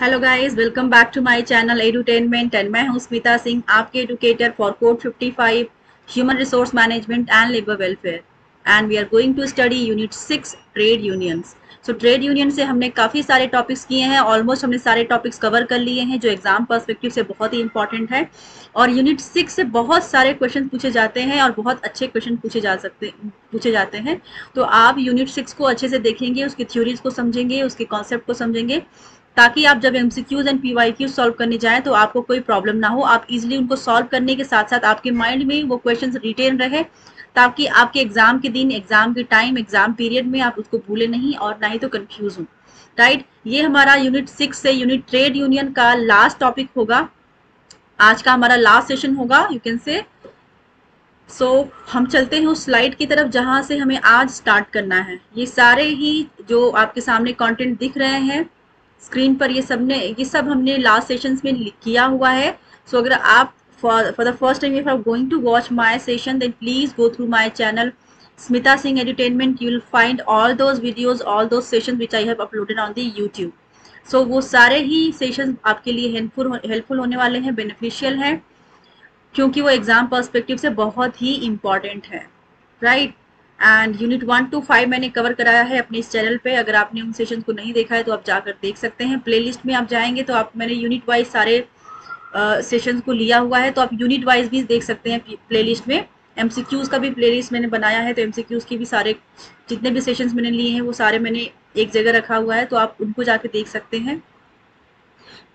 Hello guys, welcome back to my channel edutainment and मैं हूं स्मिता सिंह, आपके educator for code 55 human resource management and labour welfare. And we are going to study unit 6 trade unions. So trade union से हमने काफ़ी सारे topics किए हैं, almost हमने सारे टॉपिक्स कवर कर लिए हैं जो एग्जाम पर्सपेक्टिव से बहुत ही इंपॉर्टेंट है। और यूनिट 6 से बहुत सारे क्वेश्चन पूछे जाते हैं और बहुत अच्छे क्वेश्चन पूछे जाते हैं। तो आप यूनिट 6 को अच्छे से देखेंगे, उसकी थ्योरीज को समझेंगे, उसके कॉन्सेप्ट को समझेंगे, ताकि आप जब एमसीक्यूज एंड पीवाईक्यूज सॉल्व करने जाएं तो आपको कोई प्रॉब्लम ना हो। आप इजीली उनको सॉल्व करने के साथ साथ आपके माइंड में वो क्वेश्चंस रिटेन रहे, ताकि आपके एग्जाम के दिन, एग्जाम के टाइम, एग्जाम पीरियड में आप उसको भूले नहीं और ना ही तो कंफ्यूज हो। राइट, ये हमारा यूनिट 6 से यूनिट ट्रेड यूनियन का लास्ट टॉपिक होगा। आज का हमारा लास्ट सेशन होगा, यू कैन से। सो हम चलते हैं उस स्लाइड की तरफ जहां से हमें आज स्टार्ट करना है। ये सारे ही जो आपके सामने कंटेंट दिख रहे हैं स्क्रीन पर, ये सब हमने लास्ट सेशंस में किया हुआ है। सो अगर आप for the first time if you are going to watch my session, then please go through my channel Smita Singh Edutainment. You will find all those videos, all those sessions which I have uploaded on the YouTube. So वो सारे ही sessions आपके लिए helpful होने वाले हैं, beneficial हैं, क्योंकि वो एग्जाम पर्सपेक्टिव से बहुत ही इम्पॉर्टेंट है। राइट, एंड यूनिट 1 to 5 मैंने कवर कराया है अपने इस चैनल पे। अगर आपने उन सेशन को नहीं देखा है तो आप जाकर देख सकते हैं। प्लेलिस्ट में आप जाएंगे तो आप मैंने यूनिट वाइज सारे सेशंस को लिया हुआ है, तो आप यूनिट वाइज भी देख सकते हैं प्लेलिस्ट में। एमसीक्यूज का भी प्लेलिस्ट मैंने बनाया है, तो एमसीक्यूज की भी सारे जितने भी सेशंस मैंने लिए हैं वो सारे मैंने एक जगह रखा हुआ है, तो आप उनको जाके देख सकते हैं।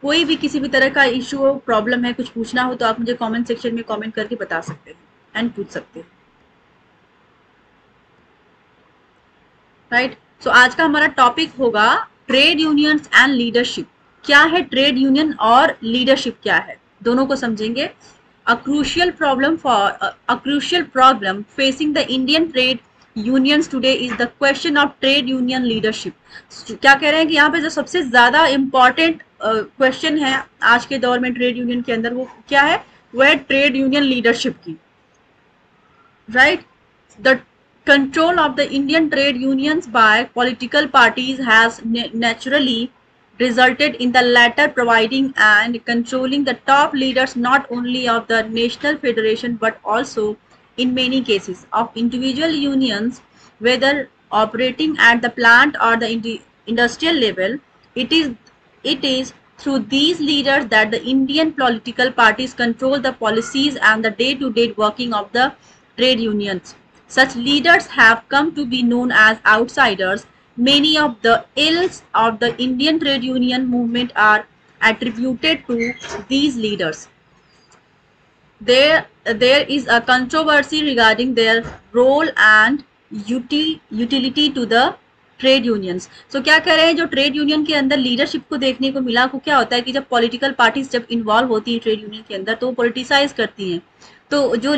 कोई भी किसी भी तरह का इशू हो, प्रॉब्लम है, कुछ पूछना हो तो आप मुझे कमेंट सेक्शन में कमेंट करके बता सकते हैं एंड पूछ सकते हैं। राइट, सो आज का हमारा टॉपिक होगा ट्रेड यूनियंस एंड लीडरशिप। क्या है ट्रेड यूनियन और लीडरशिप क्या है, दोनों को समझेंगे। A crucial problem facing the Indian trade unions today is the question of trade union leadership. क्या कह रहे हैं कि यहाँ पे जो सबसे ज्यादा इम्पॉर्टेंट क्वेश्चन है आज के दौर में ट्रेड यूनियन के अंदर, वो क्या है? वो है ट्रेड यूनियन लीडरशिप की। Right, the control of the Indian trade unions by political parties has naturally resulted in the latter providing and controlling the top leaders not only of the national federation but also in many cases of individual unions, whether operating at the plant or the industrial level. It is through these leaders that the Indian political parties control the policies and the day-to-day working of the trade unions. Such leaders have come to be known as outsiders. Many of the ills of the Indian trade union movement are attributed to these leaders. There is a controversy regarding their role and utility to the trade unions. So क्या कह रहे हैं, जो trade union के अंदर leadership को देखने को मिला, को क्या होता है कि जब पॉलिटिकल पार्टीज जब इन्वॉल्व होती हैं ट्रेड यूनियन के अंदर तो वो पॉलिटिसाइज करती हैं। तो जो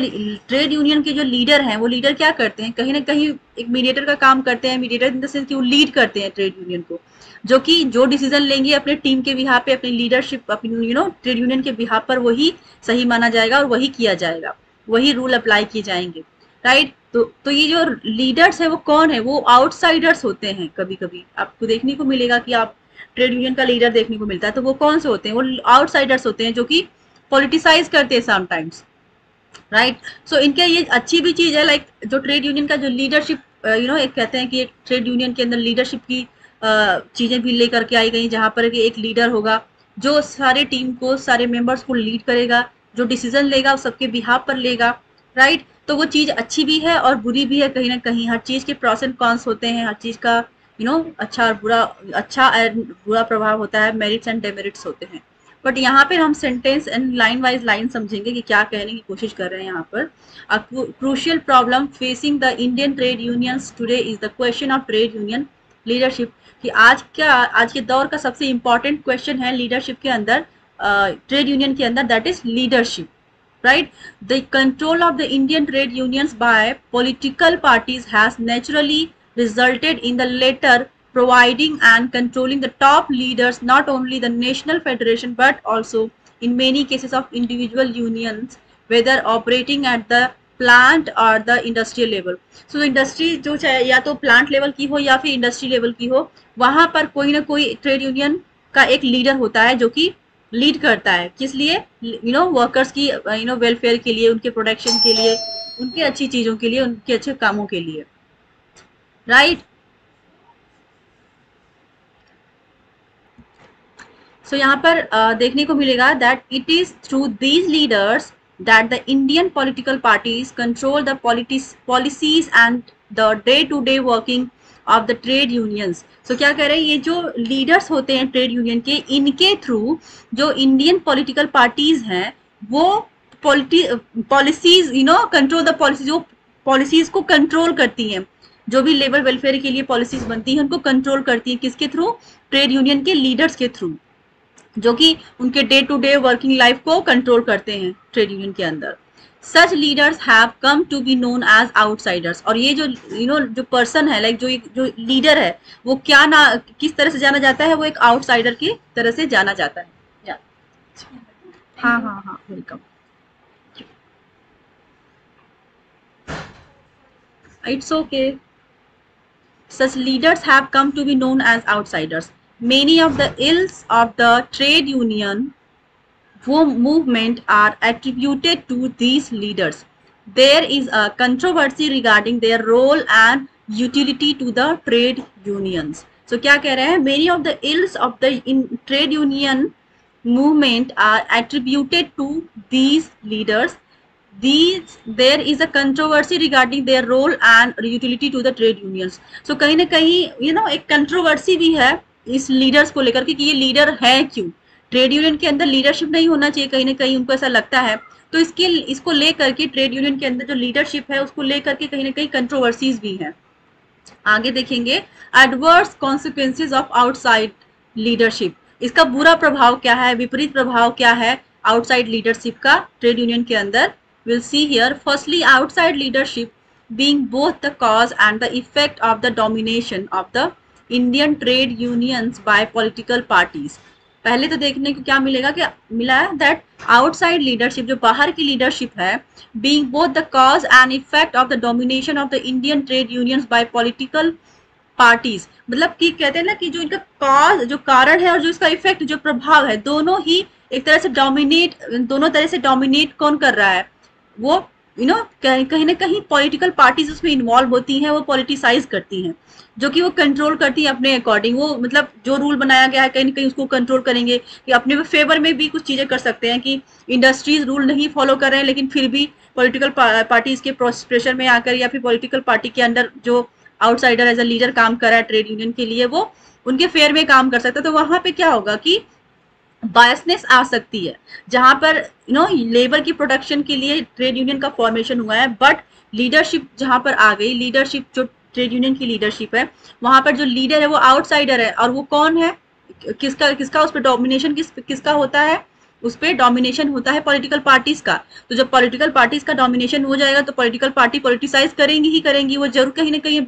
ट्रेड यूनियन के जो लीडर हैं वो लीडर क्या करते हैं, कहीं ना कहीं एक मीडिएटर का काम करते हैं। मीडिएटर इन द सेंस कि वो लीड करते हैं ट्रेड यूनियन को, जो कि जो डिसीजन लेंगे अपने टीम के बिहाफ पे, अपनी लीडरशिप, अपनी ट्रेड यूनियन के बिहाफ पर वही सही माना जाएगा और वही किया जाएगा, वही रूल अप्लाई किए जाएंगे। राइट, तो ये जो लीडर्स है वो कौन है? वो आउटसाइडर्स होते हैं। कभी कभी आपको देखने को मिलेगा कि आप ट्रेड यूनियन का लीडर देखने को मिलता है, तो वो कौन से होते हैं? वो आउटसाइडर्स होते हैं जो कि पॉलिटिसाइज करते हैं समटाइम्स। राइट, सो इनके ये अच्छी भी चीज है, लाइक जो ट्रेड यूनियन का जो लीडरशिप एक कहते हैं कि एक ट्रेड यूनियन के अंदर लीडरशिप की चीजें भी लेकर के आई गई, जहां पर एक लीडर होगा जो सारे टीम को, सारे मेंबर्स को लीड करेगा, जो डिसीजन लेगा वो सबके बिहाफ पर लेगा। राइट, तो वो चीज अच्छी भी है और बुरी भी है कहीं ना कहीं। हर चीज के प्रॉस एंड कॉन्स होते हैं, हर चीज का अच्छा और बुरा, अच्छा एंड बुरा प्रभाव होता है, मेरिट्स एंड डेमेरिट्स होते हैं। बट यहाँ पे हम sentence and line wise line समझेंगे कि क्या कहने की कोशिश कर रहे हैं यहाँ पर। A crucial problem facing the Indian trade unions today is the question of trade union leadership. कि आज के दौर का सबसे इम्पोर्टेंट क्वेश्चन है लीडरशिप के अंदर, ट्रेड यूनियन के अंदर, that is leadership. Right, the control of the Indian trade unions by political parties has naturally resulted in the latter providing and controlling the top leaders not only the national federation but also in many cases of individual unions, whether operating at the plant or the industrial level. So industry जो चाहे या तो plant level की हो या फिर industry level की हो, वहां पर कोई ना कोई ट्रेड यूनियन का एक लीडर होता है जो कि लीड करता है, किस लिए, वर्कर्स की वेलफेयर के लिए, उनके प्रोटेक्शन के लिए, उनके अच्छी चीजों के लिए, उनके अच्छे कामों के लिए, राइट। सो यहाँ पर देखने को मिलेगा that it is through these leaders that the Indian political parties control the policies and the day to day working of the trade unions. So क्या कह रहे हैं, ये जो लीडर्स होते हैं ट्रेड यूनियन के, इनके थ्रू जो इंडियन पॉलिटिकल पार्टीज हैं वो पॉलिसीज कंट्रोल द पॉलिसी, जो पॉलिसीज को कंट्रोल करती हैं, जो भी लेबर वेलफेयर के लिए पॉलिसीज बनती हैं उनको कंट्रोल करती है, किसके थ्रू, ट्रेड यूनियन के लीडर्स के थ्रू, जो कि उनके day to day working life को कंट्रोल करते हैं ट्रेड यूनियन के अंदर। Such leaders have come to be known as outsiders. और ये जो जो पर्सन है, लाइक जो लीडर है, वो क्या ना किस तरह से जाना जाता है, वो एक आउटसाइडर की तरह से जाना जाता है। हाँ हाँ हाँ, welcome. It's okay. Such leaders have come to be known as outsiders. Many of the ills of the trade union movement are attributed to these leaders. There is a controversy regarding their role and utility to the trade unions. So क्या कह रहे हैं, many of the ills of the trade union movement are attributed to these leaders. There is a controversy regarding their role and utility to the trade unions. So कहीं ना कहीं एक controversy भी है इस लीडर्स को लेकर कि ये लीडर है क्यों, ट्रेड यूनियन के अंदर लीडरशिप नहीं होना चाहिए, कहीं ना कहीं उनको ऐसा लगता है। तो इसको लेकर के ट्रेड यूनियन के अंदर जो लीडरशिप है उसको लेकर के कहीं ना कहीं कंट्रोवर्सीज भी हैं। आगे देखेंगे adverse consequences of outside leadership. इसका बुरा प्रभाव क्या है, विपरीत प्रभाव क्या है आउटसाइड लीडरशिप का ट्रेड यूनियन के अंदर। We'll see here, firstly, outside leadership being both the cause and the effect of the domination of the Indian trade unions by political parties. पहले तो देखने को क्या मिलेगा, कि मिला है दैट आउटसाइड लीडरशिप, जो बाहर की लीडरशिप है, being both the cause and effect of the domination of the Indian trade unions by political parties. मतलब कि कहते हैं ना कि जो इनका कॉज, जो कारण है, और जो इसका इफेक्ट, जो प्रभाव है, दोनों ही एक तरह से दोनों तरह से डोमिनेट कौन कर रहा है, वो कहीं ना कहीं पॉलिटिकल पार्टीज उसमें इन्वॉल्व होती हैं, वो पॉलिटिसाइज करती हैं, जो कि वो कंट्रोल करती हैं अपने अकॉर्डिंग। वो मतलब जो रूल बनाया गया है कहीं ना कहीं उसको कंट्रोल करेंगे, कि अपने फेवर में भी कुछ चीजें कर सकते हैं, कि इंडस्ट्रीज रूल नहीं फॉलो कर रहे हैं लेकिन फिर भी पॉलिटिकल पार्टीज के प्रेशर में आकर, या फिर पॉलिटिकल पार्टी के अंदर जो आउटसाइडर एज अ लीडर काम कर रहा है ट्रेड यूनियन के लिए, वो उनके फेयर में काम कर सकता है। तो वहां पे क्या होगा कि बायसनेस आ सकती है, जहां पर लेबर की प्रोडक्शन के लिए ट्रेड यूनियन का फॉर्मेशन हुआ है, बट लीडरशिप जहां पर आ गई, लीडरशिप जो ट्रेड यूनियन की लीडरशिप है, वहां पर जो लीडर है वो आउटसाइडर है, और वो कौन है, किसका उस पर डोमिनेशन किसका होता है, उस पर डोमिनेशन होता है पॉलिटिकल पार्टीज का। तो जब पॉलिटिकल पार्टीज का डोमिनेशन हो जाएगा तो पॉलिटिकल पार्टी पॉलिटिसाइज करेंगी ही करेंगी, वो जरूर कहीं ना कहीं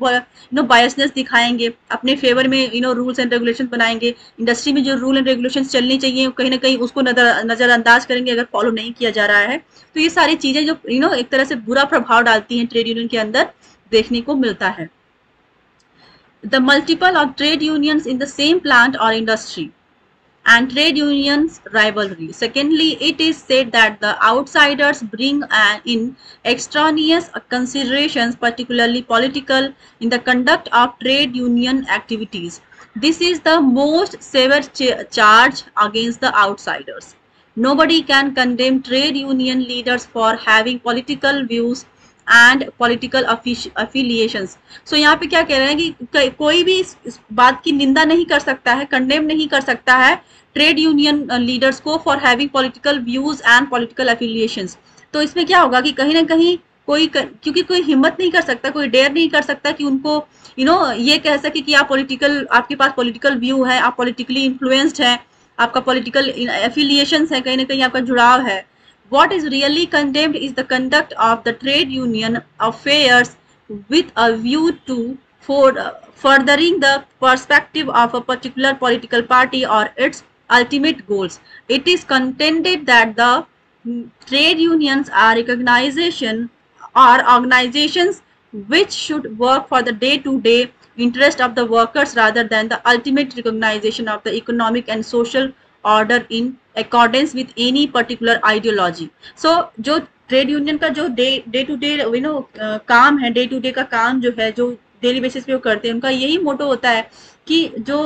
बायसनेस दिखाएंगे, अपने फेवर में रूल्स एंड रेगुलेशन बनाएंगे, इंडस्ट्री में जो रूल एंड रेगुलेशन चलनी चाहिए कहीं ना कहीं उसको नजरअंदाज करेंगे अगर फॉलो नहीं किया जा रहा है। तो ये सारी चीजें जो एक तरह से बुरा प्रभाव डालती हैं ट्रेड यूनियन के अंदर, देखने को मिलता है। The multiple of trade unions in the same plant और industry and trade unions rivalry. Secondly, it is said that the outsiders bring in extraneous considerations, particularly political, in the conduct of trade union activities. This is the most severe charge against the outsiders. Nobody can condemn trade union leaders for having political views and political affiliations. So यहाँ पे क्या कह रहे हैं कि कोई भी इस बात की निंदा नहीं कर सकता है, कंडेम नहीं कर सकता है ट्रेड यूनियन लीडर्स को for having political views and political affiliations. तो इसमें क्या होगा कि कहीं ना कहीं क्योंकि कोई हिम्मत नहीं कर सकता, कोई डेयर नहीं कर सकता कि उनको ये कह सके कि आपके पास पॉलिटिकल व्यू है, आप पॉलिटिकली इन्फ्लुएंस्ड है, आपका पॉलिटिकल अफिलिएशंस है, कहीं ना कहीं आपका जुड़ाव है। What is really condemned is the conduct of the trade union affairs with a view to furthering the perspective of a particular political party or its ultimate goals. It is contended that the trade unions are organizations which should work for the day-to-day interest of the workers rather than the ultimate recognition of the economic and social order in accordance with any particular ideology. So जो trade union का जो day to day काम है, day to day का काम जो है, जो डेली बेसिस पे वो करते हैं, उनका यही मोटो होता है कि जो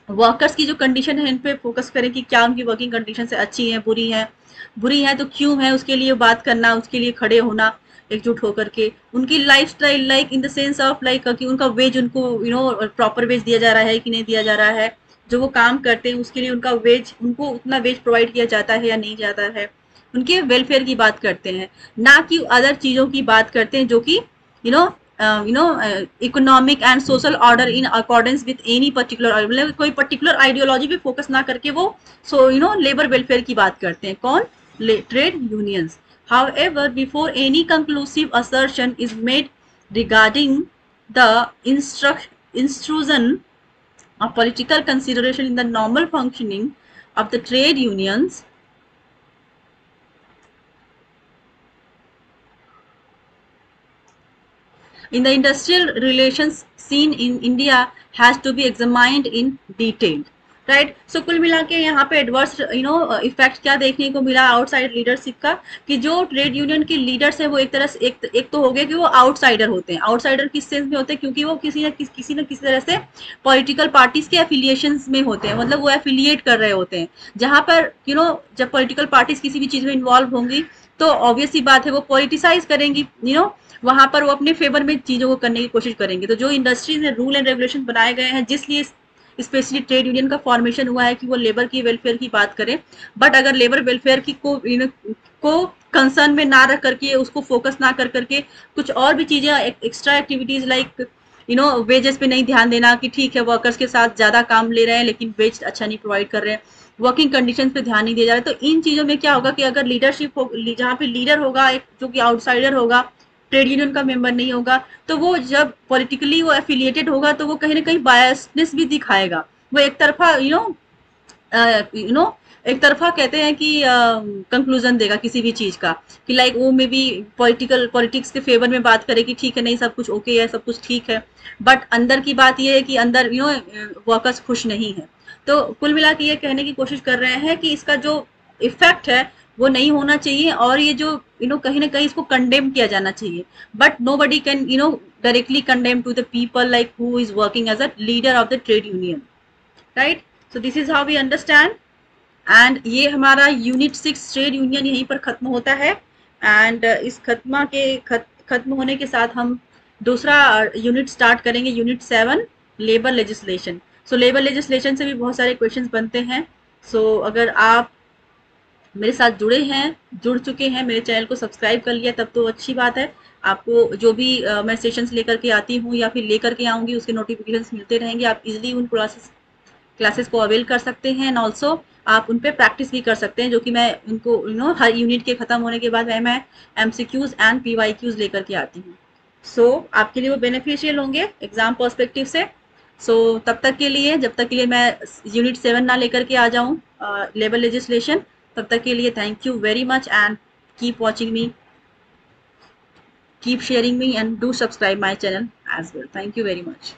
वर्कर्स की जो कंडीशन है इन पे फोकस करें कि क्या उनकी वर्किंग कंडीशन से अच्छी है, बुरी है तो क्यों है, उसके लिए बात करना, उसके लिए खड़े होना एकजुट होकर के, उनकी lifestyle like in the sense of like कि उनका वेज उनको प्रॉपर वेज दिया जा रहा है कि नहीं दिया जा रहा है, जो वो काम करते हैं उसके लिए उनका वेज, उनको उतना वेज प्रोवाइड किया जाता है या नहीं जाता है, उनके वेलफेयर की बात करते हैं, ना कि अदर चीज़ों की बात करते हैं जो कि economic and social order in accordance with any particular, मतलब कोई पर्टिकुलर आइडियोलॉजी पे फोकस ना करके वो लेबर वेलफेयर की बात करते हैं। कौन? Trade unions. However, before any conclusive assertion is made regarding the intrusion of political consideration in the normal functioning of the trade unions, in the industrial relations seen in India has to be examined in detail. Right. So कुल मिला के यहाँ पे adverse effect क्या देखने को मिला outside leadership का, कि जो ट्रेड यूनियन के लीडर्स हैं वो एक तरह से एक तो हो गया कि वो आउटसाइडर होते हैं। आउटसाइडर किस सेंस में होते हैं? क्योंकि वो किसी न किसी तरह से पॉलिटिकल पार्टीज के एफिलिएशंस में होते हैं, मतलब वो एफिलिएट कर रहे होते हैं। जहाँ पर जब पॉलिटिकल पार्टीज किसी भी चीज में इन्वॉल्व होंगी तो ऑब्वियस सी बात है वो पॉलिटिसाइज करेंगी, वहां पर वो अपने फेवर में चीजों को करने की कोशिश करेंगे। तो जो इंडस्ट्रीज में रूल एंड रेगुलेशन बनाए गए हैं, जिसलिए स्पेशली ट्रेड यूनियन का फॉर्मेशन हुआ है कि वो लेबर की वेलफेयर की बात करें, बट अगर लेबर वेलफेयर की को कंसर्न में ना रख करके, उसको फोकस ना कर करके कुछ और भी चीजें एक्स्ट्रा एक्टिविटीज लाइक वेजेस पे नहीं ध्यान देना कि ठीक है वर्कर्स के साथ ज्यादा काम ले रहे हैं लेकिन वेज अच्छा नहीं प्रोवाइड कर रहे हैं, वर्किंग कंडीशन पे ध्यान नहीं दिया जा रहा है, तो इन चीजों में क्या होगा कि अगर लीडरशिप हो, जहाँ पे लीडर होगा एक जो कि आउटसाइडर होगा, ट्रेड यूनियन का मेंबर नहीं होगा, तो वो जब पॉलिटिकली वो एफिलिएटेड होगा तो वो कहीं ना कहीं बायसनेस भी दिखाएगा। वो एक तरफा एक तरफा कहते हैं कि कंक्लूजन देगा किसी भी चीज का, कि लाइक वो मे बी पॉलिटिक्स के फेवर में बात करे कि ठीक है नहीं सब कुछ ओके है, सब कुछ ठीक है, बट अंदर की बात ये है कि अंदर वर्कर्स खुश नहीं है। तो कुल मिला के ये कहने की कोशिश कर रहे हैं कि इसका जो इफेक्ट है वो नहीं होना चाहिए, और ये जो कहीं ना कहीं इसको कंडेम किया जाना चाहिए, but nobody can directly condemn to the people like who is working as a leader of the trade union, right. So this is how we understand, and ये हमारा यूनिट 6 ट्रेड यूनियन यहीं पर खत्म होता है। एंड इस खत्म होने के साथ हम दूसरा यूनिट स्टार्ट करेंगे, unit 7 labour legislation. So labour legislation से भी बहुत सारे क्वेश्चंस बनते हैं। सो अगर आप मेरे साथ जुड़ चुके हैं, मेरे चैनल को सब्सक्राइब कर लिया, तब तो अच्छी बात है। आपको जो भी मैं सेशंस लेकर के आती हूँ या फिर लेकर के आऊँगी उसके नोटिफिकेशंस मिलते रहेंगे, आप इजीली उन क्लासेस को अवेल कर सकते हैं, एंड ऑल्सो आप उन पर प्रैक्टिस भी कर सकते हैं, जो कि मैं उनको हर यूनिट के खत्म होने के बाद मैं MCQs एंड PYQs लेकर के आती हूँ। सो आपके लिए वो बेनिफिशियल होंगे एग्जाम पर्सपेक्टिव से। सो तब तक के लिए, जब तक के लिए मैं यूनिट 7 ना लेकर के आ जाऊँ लेबर लेजिस्लेशन, तब तक के लिए thank you very much, and keep watching me, keep sharing me, and do subscribe my channel as well. Thank you very much.